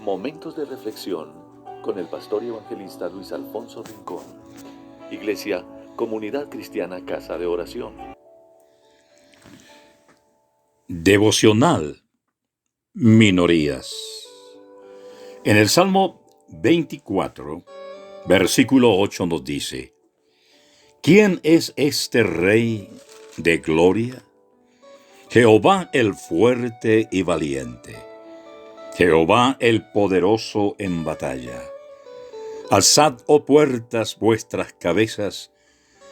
Momentos de reflexión con el pastor y evangelista Luis Alfonso Rincón. Iglesia, Comunidad Cristiana Casa de Oración. Devocional, minorías. En el Salmo 24, versículo 8 nos dice: ¿Quién es este Rey de gloria? Jehová el fuerte y valiente, Jehová el poderoso en batalla. Alzad, oh puertas, vuestras cabezas,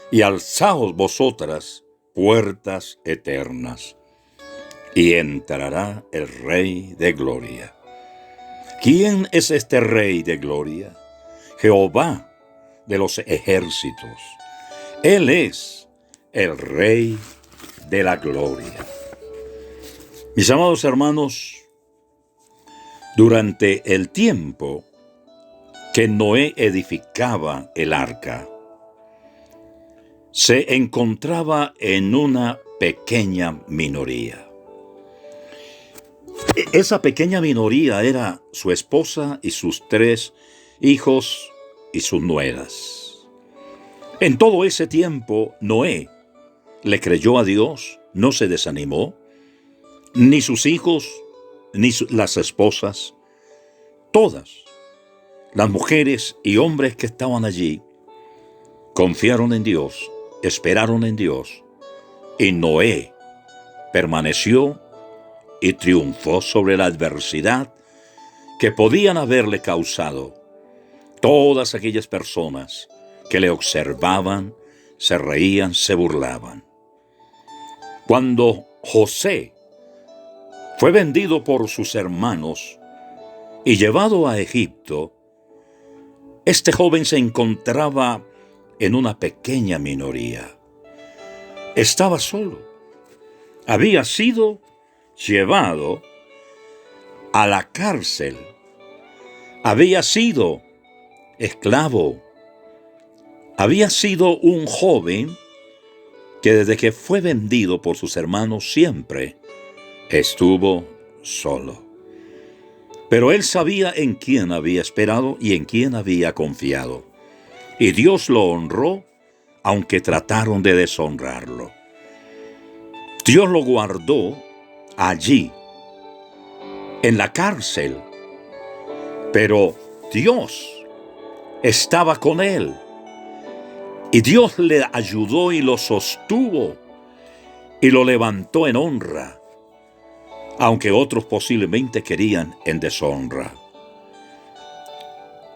y alzaos vosotras, puertas eternas, y entrará el Rey de gloria. ¿Quién es este Rey de gloria? Jehová de los ejércitos. Él es el Rey de la gloria. Mis amados hermanos, durante el tiempo que Noé edificaba el arca, se encontraba en una pequeña minoría. Esa pequeña minoría era su esposa y sus 3 hijos y sus nueras. En todo ese tiempo, Noé le creyó a Dios, no se desanimó, ni sus hijos, ni las esposas, todas las mujeres y hombres que estaban allí, confiaron en Dios, esperaron en Dios, y Noé permaneció y triunfó sobre la adversidad que podían haberle causado todas aquellas personas que le observaban, se reían, se burlaban. Cuando José fue vendido por sus hermanos y llevado a Egipto, este joven se encontraba en una pequeña minoría. Estaba solo. Había sido llevado a la cárcel. Había sido esclavo. Había sido un joven que desde que fue vendido por sus hermanos siempre estuvo solo. Pero él sabía en quién había esperado y en quién había confiado. Y Dios lo honró, aunque trataron de deshonrarlo. Dios lo guardó allí, en la cárcel. Pero Dios estaba con él. Y Dios le ayudó y lo sostuvo y lo levantó en honra, aunque otros posiblemente querían en deshonra.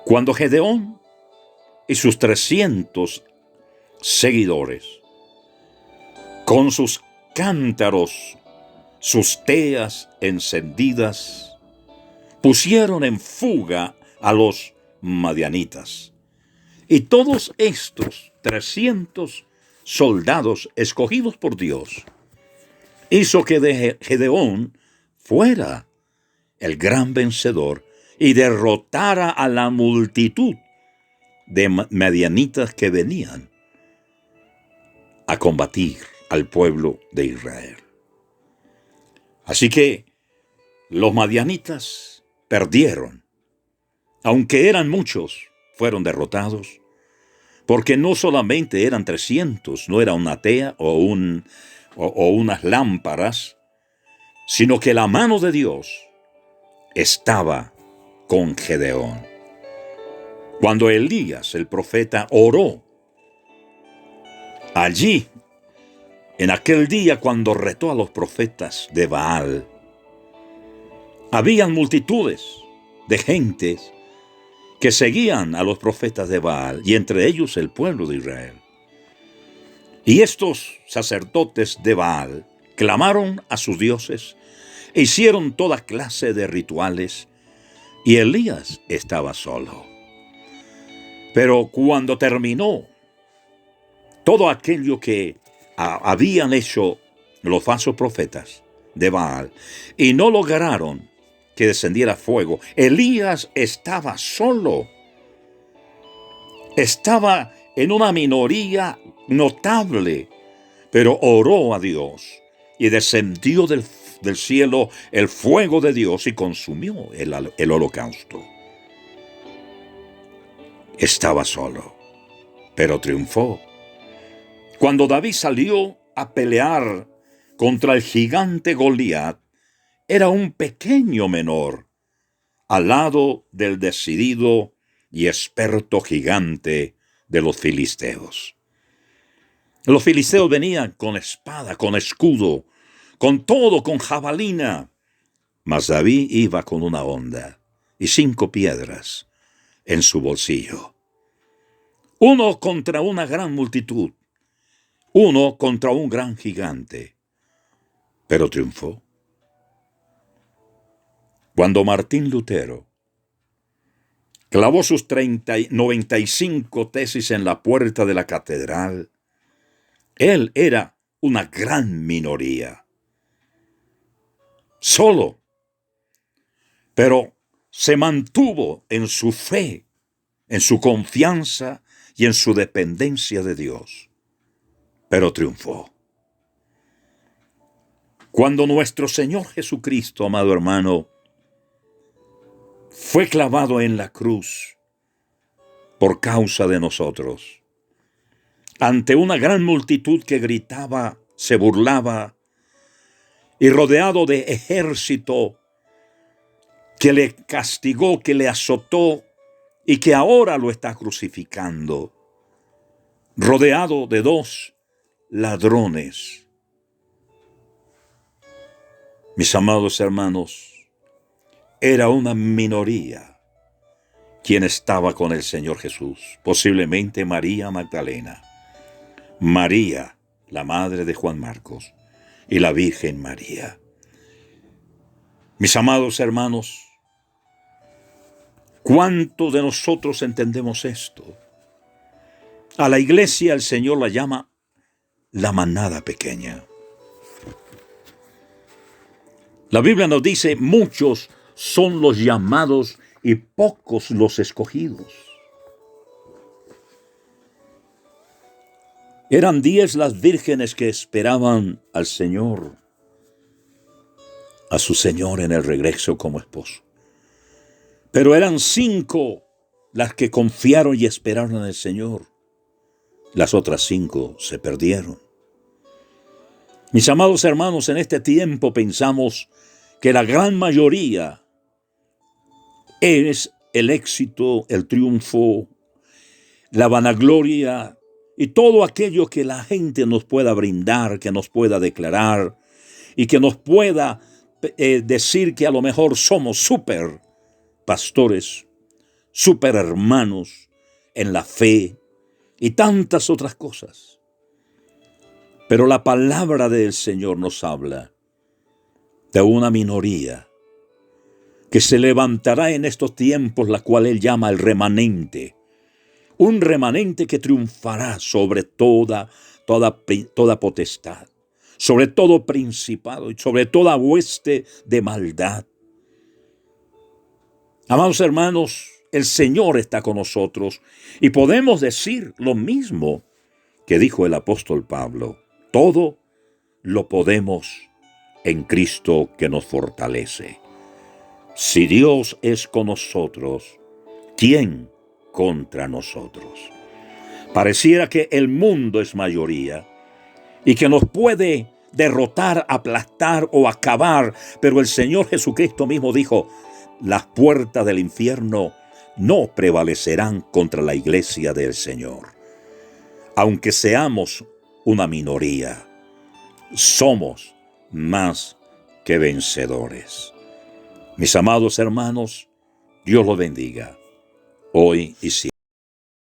Cuando Gedeón y sus 300 seguidores, con sus cántaros, sus teas encendidas, pusieron en fuga a los madianitas, y todos estos 300 soldados escogidos por Dios hizo que de Gedeón fuera el gran vencedor y derrotara a la multitud de madianitas que venían a combatir al pueblo de Israel. Así que los madianitas perdieron. Aunque eran muchos, fueron derrotados, porque no solamente eran 300, no era una tea o unas lámparas, sino que la mano de Dios estaba con Gedeón. Cuando Elías, el profeta, oró allí, en aquel día cuando retó a los profetas de Baal, habían multitudes de gentes que seguían a los profetas de Baal, y entre ellos el pueblo de Israel. Y estos sacerdotes de Baal clamaron a sus dioses, e hicieron toda clase de rituales, y Elías estaba solo. Pero cuando terminó todo aquello que habían hecho los falsos profetas de Baal, y no lograron que descendiera fuego, Elías estaba solo. Estaba en una minoría notable, pero oró a Dios y descendió del del cielo el fuego de Dios y consumió el holocausto. Estaba solo, pero triunfó. Cuando David salió a pelear contra el gigante Goliat, era un pequeño menor al lado del decidido y experto gigante de los filisteos. Los filisteos venían con espada, con escudo, con todo, con jabalina. Mas David iba con una honda y 5 piedras en su bolsillo. Uno contra una gran multitud, uno contra un gran gigante, pero triunfó. Cuando Martín Lutero clavó sus 95 tesis en la puerta de la catedral, él era una gran minoría. Solo, pero se mantuvo en su fe, en su confianza y en su dependencia de Dios. Pero triunfó. Cuando nuestro Señor Jesucristo, amado hermano, fue clavado en la cruz por causa de nosotros, ante una gran multitud que gritaba, se burlaba, y rodeado de ejército que le castigó, que le azotó y que ahora lo está crucificando, rodeado de 2 ladrones. Mis amados hermanos, era una minoría quien estaba con el Señor Jesús, posiblemente María Magdalena, María, la madre de Juan Marcos, y la Virgen María. Mis amados hermanos, ¿cuántos de nosotros entendemos esto? A la iglesia el Señor la llama la manada pequeña. La Biblia nos dice, muchos son los llamados y pocos los escogidos. Eran 10 las vírgenes que esperaban al Señor, a su Señor en el regreso como esposo. Pero eran 5 las que confiaron y esperaron en el Señor. Las otras 5 se perdieron. Mis amados hermanos, en este tiempo pensamos que la gran mayoría es el éxito, el triunfo, la vanagloria y todo aquello que la gente nos pueda brindar, que nos pueda declarar y que nos pueda decir que a lo mejor somos súper pastores, súper hermanos en la fe y tantas otras cosas. Pero la palabra del Señor nos habla de una minoría que se levantará en estos tiempos, la cual Él llama el remanente. Un remanente que triunfará sobre toda potestad, sobre todo principado y sobre toda hueste de maldad. Amados hermanos, el Señor está con nosotros y podemos decir lo mismo que dijo el apóstol Pablo. Todo lo podemos en Cristo que nos fortalece. Si Dios es con nosotros, ¿quién contra nosotros? Pareciera que el mundo es mayoría y que nos puede derrotar, aplastar o acabar, pero el Señor Jesucristo mismo dijo, las puertas del infierno no prevalecerán contra la iglesia del Señor. Aunque seamos una minoría, somos más que vencedores. Mis amados hermanos, Dios los bendiga, hoy y siempre.